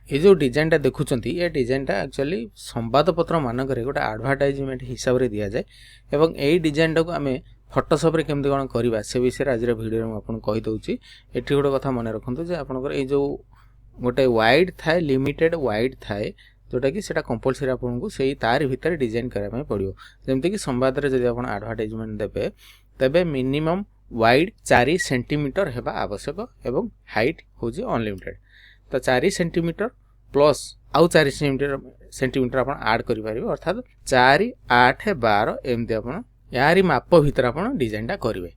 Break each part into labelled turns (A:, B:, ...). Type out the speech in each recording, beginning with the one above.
A: ये जो डिजाइनटा देखुंत ये डिजाइनटा एक्चुअली संवादपत्र मानक गोटे आडभर्टाइजमेंट हिसाब से दि जाए एवं यही डिजाइनटा को आम फोटोशॉप रे केमती कौन करवा से विषय आज भिडियो में आपको कहीदे ये गोटे कथा मन रखु जे आपंकर ये जो गोटे वाइड थाए लिमिटेड वाइड थाए जोटा कि सेटा कंपलसरी आपको से तार भितर डिजाइन करने पड़ो जमती कि संवाद में जब आप आडभर्टाइजमेंट देवे तेबे मिनिमम वाइड 4 सेंटीमीटर हेबा आवश्यक एवं हाइट होजी अनलिमिटेड तो 4 सेंटीमीटर प्लस आउ 4 सेंटीमीटर आप आड करें अर्थात 4 8 12 एमती आप यारी माप भितर आप डिजाइनटा करेंगे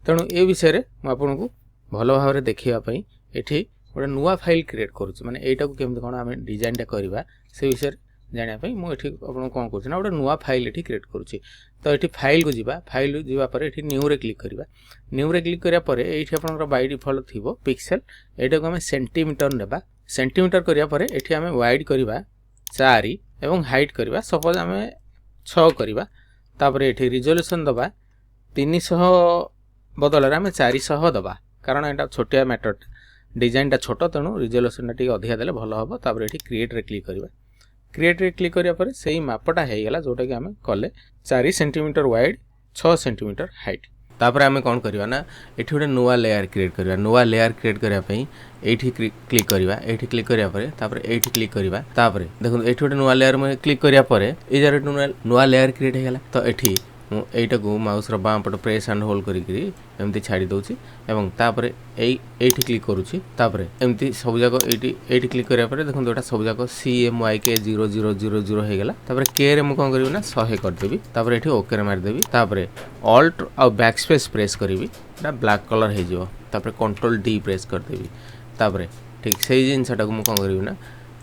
A: तेणु ये विषय में मुझे भल भाव में देखापी ये गोटे नुआ फाइल क्रिएट करुँच माने यहीटा को केमती कौन आम डिजाइनटा करवा से विषय जानापी मुझे आपको कौन कर गोटे नुआ फाइल ये क्रिएट करुँच तो ये फाइल को जीवा फाइल जावापर ये न्यू रे क्लिक करवा न्यू रे क्लिक करापर ये आप बाय डिफॉल्ट थी पिक्सेल यहाँ को आम सेंटीमीटर नेबा सेंटीमीटर करापर ये आम वाइड करवा 4 एवं हाइट करवा सपोज आम 6 करवा तापर ये रिजोल्यूशन दबा 300 बदल आम 400 दबा कारण यहाँ छोटिया मैटर डिजाइनटा छोट तेणु रिजोल्यूशन टी अधिका देले भल हम तापर ये क्रिएट रे क्लिक करवा क्रिएट रे क्लिक करापर से मापटा होगा जोटा कि आम कले 4 सेंटीमीटर वाइड 6 सेंटीमीटर हाइट तापर आम कौन करवा ना ये गोटे नुआ लेयर क्रिएट करवा नुआ लेयर क्रिएट करने ये क्लिक करवा ये क्लिक करापर ये क्लिक करवा तापर देखो ये गोटे नुआ लेयर में क्लिक करापर ये जगह नुआ लेयर क्रिएट होगा तो ये यहीटा को माउस बाँ पट प्रेस एंड होल्ड करमती छाड़ी दूसरी एवं तापर ये क्लिक करुँची तापर एमती सब जाक ये क्लिक करापर देखो यहाँ सब जाक CMYK 0000 होगा तापर के रे कौन करी ना 100 करदेवी तापर ये ओके रे मारिदेवी तापर ऑल्ट आ बैक स्पेस प्रेस करी ब्लैक कलर हो तापर कंट्रोल D प्रेस करदेवी तापर ठीक से जिनटा को कौन करी ना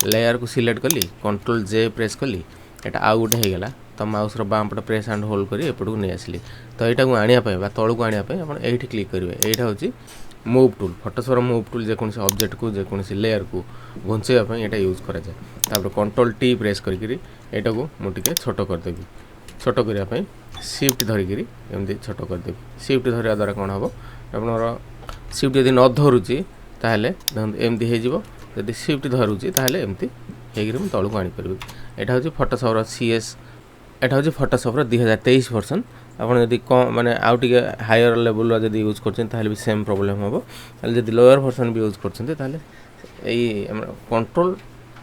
A: लेयर को सिलेक्ट कली कंट्रोल J प्रेस कली यहाँ आउ गोटे होगा तो माउस बाँ पट प्रेस एंड होल्ड कर एपट को नहीं आसली तो यहाँ को आने तौक को आने ये क्लिक करेंगे यहाँ हूँ move tool Photoshop move tool जेकोसी ऑब्जेक्ट को जेकोसी लेयर को घुंचेवाई यहाँ यूज कराए तापर कंट्रोल T प्रेस करी यहाँ को मुझे छोट करदेवी छोट करने शिफ्ट धरिकी एमती छोट करदेवी शिफ्ट धरिया द्वारा कौन हम आप शिफ्ट जब न धरुची ताहले एमती होदी शिफ्ट धरुची ताहले एमती हो तौक आनीपर यहाँ हूँ फोटोशॉप CS एटा हूँ फोटोशॉप 2023 वर्सन आपड़ जब कम माने आउ टे हायर लेवल जब यूज कर सेम प्रोब्लेम हम जब लोअर वर्सन भी यूज कर कंट्रोल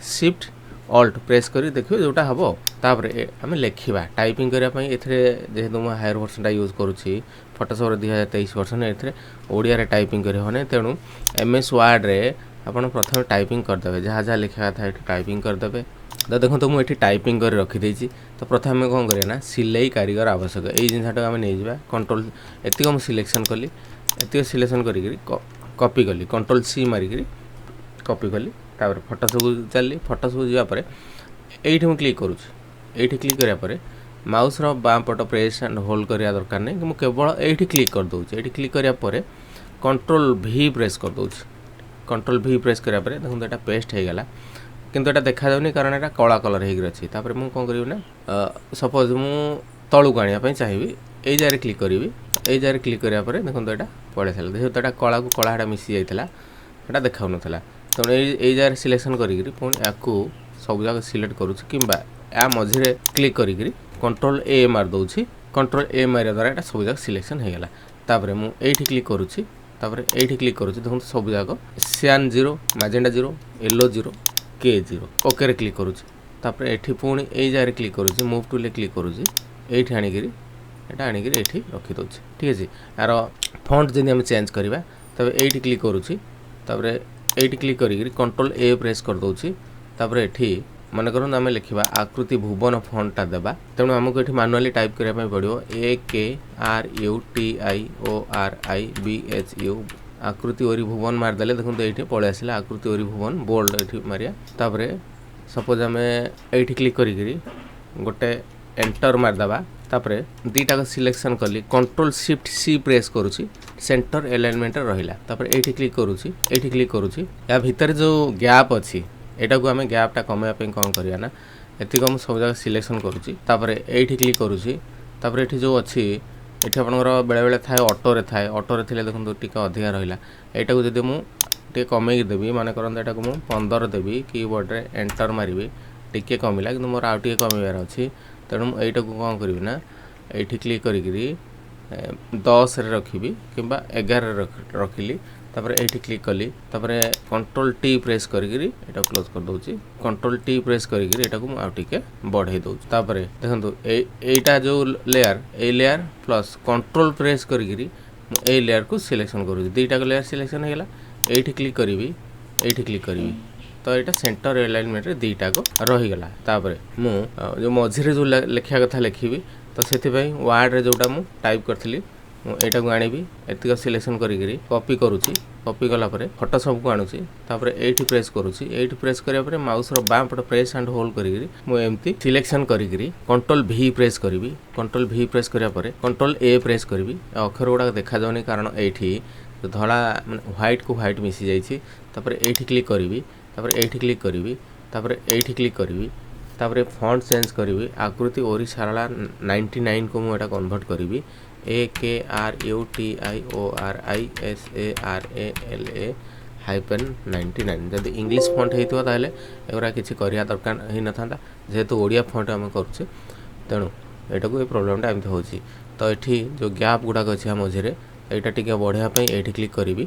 A: शिफ्ट ऑल्ट प्रेस कर देखिए जोटा हम तापर आम लिखा टाइपिंग करने जेहेतु मुझे हायर वर्सन यूज करुँची फोटोशॉप 2023 वर्सन ए ओडिया टाइपिंग कर तेणु MS वर्ड रे आपड़ प्रथम टाइपिंग करदे जहाँ जहाँ लिखा था टाइपिंग करदे तो देखो तो मुझे टाइपिंग कर रखीदे तो प्रथम कौन करें सिलाई कारीगर आवश्यक यही जिनटा आम नहीं जावा कंट्रोल एतिक मुझे सिलेक्शन कली एतिक सिलेक्शन करी कॉपी कली कंट्रोल C मारिकी कॉपी कली तापर फोटोशॉप चली फोटोशॉप जावापर ये क्लिक करुँच ये क्लिक करापर माउस बाँ पट प्रेस एंड होल्ड करवा दरकार नहीं कि मुझे केवल ये क्लिक कर दूसरी ये क्लिक करापर कंट्रोल V प्रेस कर दूँ कंट्रोल V प्रेस करापर देखो यहाँ पेस्ट होगा किंतु एटा देखा जाउनी कारण एटा कला कलर होगी अच्छी तापर मुझे कौन करी ना सपोज मु तलू को आने चाहिए यही जगह क्लिक करी यही जगह क्लिक करापर देखो यहाँ पड़े सारे देखो तो कला को कलाटा मिसी जाता है देखा ना तेणु यही जगह सिलेक्शन करी पुणी या सब जगह सिलेक्ट करुँच कि या मझे क्लिक करी कंट्रोल A मार दूसरी कंट्रोल A मारिया द्वारा यहाँ सब जगह सिलेक्शन होगा तापर मुझे क्लिक करुँची तापर ये क्लिक करुँच देखो सब जगह सियान 0 मैजेंडा 0 येलो 0 K0 ओके रे क्लिक करुँच तापर ये पुणी यही जगह क्लिक करुँच मूव टूल क्लिक करुँच ये आनिकी यहाँ आनिकी ये रखीदे ठीक है यार फॉन्ट जब आम चेंज करवा तब ये क्लिक करुँच तापर ये क्लिक करी कंट्रोल A प्रेस कर दूसरी तापर ये मन कर आम लिखा आकृति भुवन फॉन्टटा देवा तेणु आमको ये मैनुअली टाइप करने पड़ो AKRUTIORIBHU आकृति ओरी भुवन मारदे देखो ये पलि आसला आकृति ओरी भुवन बोल्ड ये मारिया तापर सपोज आम ये क्लिक करी गोटे एंटर मारदेवा तापर दीटा सिलेक्शन कली कंट्रोल शिफ्ट C प्रेस करुँची सेंटर एलाइनमेंट रहा तापर ये क्लिक करुँची ये क्लिक करुँची या भितर जो गैप अच्छी यहाँ को आम गैपटा कमाइवाई कौन करवा ना एतिक मुझे सब जगह सिलेक्शन करुँची तापर ये क्लिक करुँची तापर ये जो अच्छी ये आपंकर बेले बेले थाए ऑटो रे थाए ऑटो रे थिले देखो टिके अधिका रहा यहाँ को जब मुझे टे कमे देवी माने करन एटा को मु 15 देवी कीबोर्ड रे एंटर मारिबी टिके कमिला कि मोर आउ टिके कमेबार अछि तेणु एटा को कोन करबी ना एठी क्लिक करिकरी 10 रे रखिबी किबा 11 रे रखिली तापर एठी क्लिक कली तापर कंट्रोल टी प्रेस करिकरी एटा क्लोज कर दोची कंट्रोल टी प्रेस करिकरी एटा को आउ टिके बढ़ाई दोची तापर देखंतु एटा जो लेयर प्लस कंट्रोल प्रेस करिकरी ए लेयर को सिलेक्शन करू दुईटा को लेयर सिलेक्शन हो गला एठी क्लिक करिवि तो यहाँ सेंटर अलाइनमेंट रे दुईटा को रही गला तापर मु जो मझिरे जो लिखा कथा लिखिबी तो से वार्ड रे जोटा मु टाइप करथिली एटा को आनिबी एतिक सिलेक्शन करिकरी कॉपी करूची कॉपी कला परे फोटोशॉप को आनुची तापर एठी प्रेस करूची एठी प्रेस करिया परे माउस रो बाम पट प्रेस एंड होल्ड करिकरी मु एम्ति सिलेक्शन करिकरी कंट्रोल भी प्रेस करिवि कंट्रोल भी प्रेस करिया परे कंट्रोल ए प्रेस करिवि अक्षर गुडा देखा जाउनी कारण एठी धला व्हाइट को व्हाइट मिसी जाईची तापर एठी क्लिक करिवि तापर एठी क्लिक करिवि तापर एठी क्लिक करिवि तापर फॉन्ट चेंज करिवि आकृति ओरी सारला 99 को मु एटा कन्वर्ट करिवि AKRUTIORISARALA-99 जदि इंग्लिश फॉन्ट हेतु ताले एगरा किछि करिया दरकार ही न थांदा जेहेतु ओडिया फॉन्ट हम करछे तेणु एटा को ए प्रॉब्लम टा एमते होची तो एठी जो गैप गुडा अछि हम मझिरे एटा टिके बढ़िया पई एठी क्लिक करिवि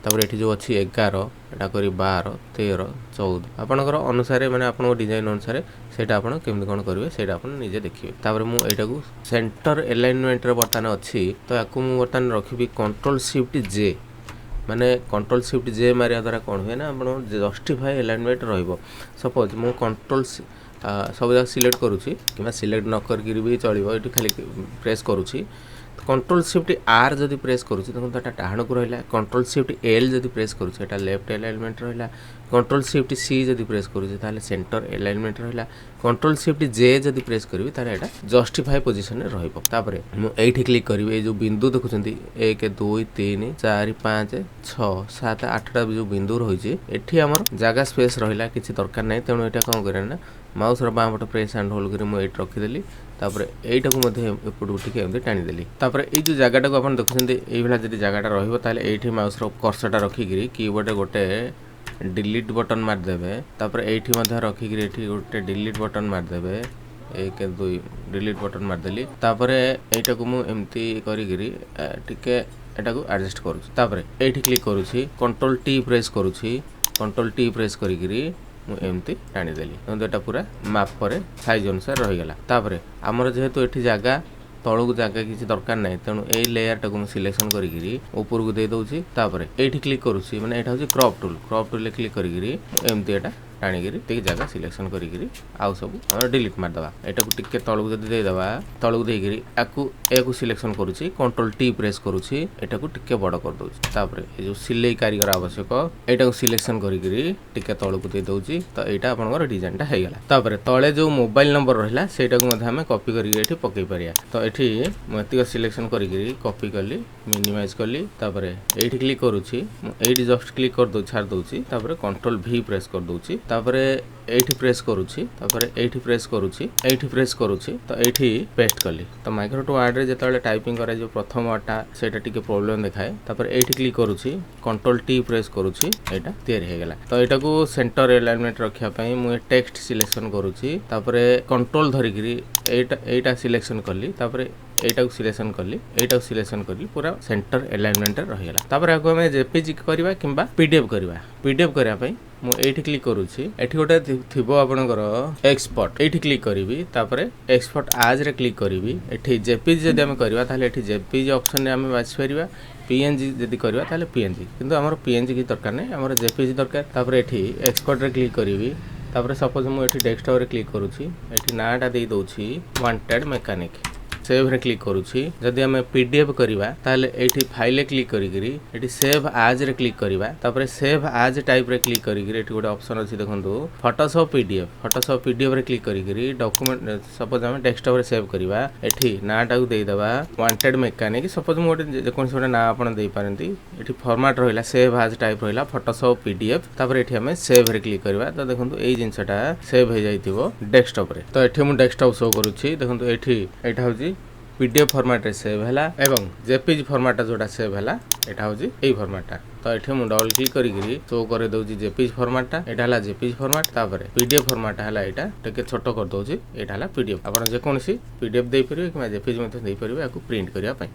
A: तापर एठी जो अछि 11 एटा करी 12 13 14 आपनकर अनुसार माने आपन डिजाइन अनुसार सेटा आपन केमि कोन करिवे सेटा आपन निजे देखिबे तापर मु एटा को सेंटर अलाइनमेंट रे बटन अछि तो याकू मु बटन रखिबी कंट्रोल शिफ्ट जे माने कंट्रोल शिफ्ट जे मारिया द्वारा कोन होय ना आपन जस्टिफाई अलाइनमेंट रहइबो सपोज मु कंट्रोल सब जगह सिलेक्ट करूची किबा सिलेक्ट न करकि भी चलिबो एठी खाली प्रेस करूची कंट्रोल शिफ्ट आर जदि प्रेस करूची त एटा डाहण को रहला कंट्रोल शिफ्ट एल जदि प्रेस करूची एटा लेफ्ट अलाइनमेंट रहला कंट्रोल शिफ्ट सी जदि प्रेस करूची ताले सेंटर अलाइनमेंट रहला कंट्रोल शिफ्ट जे जदि प्रेस करबी ताले एटा जस्टिफाई पोजीशन रे रहइबो तापरे मु एठी क्लिक करबी ए जो बिंदु देखुचंती 1 2 3 4 5 6 7 8 टा जो बिंदु रहिची एठी हमर जागा स्पेस रहला किछि दरकार नै तेणु एटा कोन करे ना माउस रो बाम बट प्रेस एंड होल्ड करी मु एट रखि देली तापर एटा को मध्ये एपटू ठीक एमते टाणी देली तापर ए जो जागाटा को अपन देखुचंती एई भला जदि जागाटा रहिबो ताले एठी माउस रो कर्सरटा रखि गिरी कीबोर्ड गोटे डिलीट बटन मार देबे तापर एठी मध्ये रखि गिरी एठी गोटे डिलीट बटन मार देबे 1 2 डिलीट बटन मार देली तापर एटा को मु एमती करी गिरी टिके एटा को एडजस्ट करूची तापर एठी क्लिक करूची कंट्रोल टी प्रेस करूची कंट्रोल टी प्रेस करी गिरी मु एमती टाणी देली तो एटा पूरा मैप परे साइज अनुसार रहि गेला तापर हमर जेहेतु एठी जागा तळु जागा किछि दरकार नै तेणु ए लेयर टाको मु सिलेक्शन करी गिरी ऊपर को दे दोची तापर एठी क्लिक करूची माने एटा होची क्रॉप टूल ले क्लिक करी गिरी एमती एटा टाणी गिरी टिक जागा सिलेक्शन करी गिरी आउ सब हम डिलीट मार दबा एटा को टिके तळु जदी दे दबा तळु दे गिरी एकु सिलेक्शन करूची कंट्रोल टी प्रेस करूची एटा को टिके बड़ कर दोची तापर ए जो सिलाई कारीगर आवश्यक एटा को सिलेक्शन करी गिरी टिके तळु को दे दोची तो एटा आपनकर डिजाइन टा हे गेला तापर तळे जो मोबाइल नंबर रहला सेटा को मध्ये हम कॉपी करी एठी पकई परिया तो एठी मतिक सिलेक्शन करी गिरी कॉपी करली मिनिमाइज करली तापर एठी क्लिक करूची एठी जस्ट क्लिक कर दो छाड़ दोची तापर कंट्रोल भी प्रेस कर दोची तापरे एठी प्रेस करूची तापरे एठी प्रेस करूची तो एठी पेस्ट करली तो माइक्रोसॉफ्ट वर्ड रे जेतले टाइपिंग करे जो प्रथम वाटा सेटा टिके प्रॉब्लम देखाए तापरे एठी क्लिक करूची कंट्रोल टी प्रेस करूची एटा तयार हे गेला तो एटा को सेंटर अलाइनमेंट रखिया पई मु टेक्स्ट सिलेक्शन करूची तापरे कंट्रोल धरि गिरी एटा सिलेक्शन करली तापरे एटा को सिलेक्शन करली पूरा सेंटर अलाइनमेंट रहि गेला तापरे आको हम जेपीजी करबा किबा पीडीएफ करिया पई मु एठी क्लिक करूची एठी गोटे थिबो आपनकर एक्सपोर्ट एठी क्लिक करिवि तापरे एक्सपोर्ट आज रे क्लिक करिवि एठी जेपीजी जदि हम करबा ताले एठी जेपीजी ऑप्शन रे हम बाछि परिबा पीएनजी जदि करबा ताले पीएनजी किंतु हमर पीएनजी की दरकार नै हमर जेपीजी दरकार तापरे एठी एक्सपोर्ट रे क्लिक करिवि तापरे सपोज मु एठी डेस्कटॉप रे क्लिक करूची एठी नाटा देई दोची वांटेड मैकेनिक सेव रे क्लिक करूची जदि हम पीडीएफ करबा ताले एठी फाइल क्लिक करी गिरी एठी सेव आज रे क्लिक करबा तापरे सेव आज टाइप रे क्लिक करी गिरी एठी गोटे ऑप्शन अछि देखंतु फोटोशॉप पीडीएफ रे क्लिक करी गिरी डॉक्यूमेंट सपोज हम डेस्कटॉप रे सेव करबा एठी नाटा को देई दबा वांटेड मैकेनिक सपोज मु गोटे जे कोनसे गोटे ना आपण देई पारंती एठी फॉर्मेट रहिला सेव आज टाइप रहिला फोटोशॉप पीडीएफ तापरे एठी हम सेव रे क्लिक करबा तो देखंतु एई जिंसटा सेव हे जाइतिबो डेस्कटॉप रे तो एठी मु डेस्कटॉप शो करूची देखंतु एठी एटा होची पीडीएफ फॉर्मेट रे सेव हैला एवं जेपीजी फॉर्मेट जोटा सेव हैला एटा होजी एई फॉर्मेटटा तो एठी मु डबल क्लिक करी शो करे दउची जेपीजी फॉर्मेटटा एटा हला जेपीजी फॉर्मेट तापर पीडीएफ फॉर्मेट हला एटा टेके छोटो कर दउची एटा हला पीडीएफ आपण जे कोनसी पीडीएफ देई परिबे कि जेपीजी मध्ये देई परिबे याकू प्रिंट करिया पई।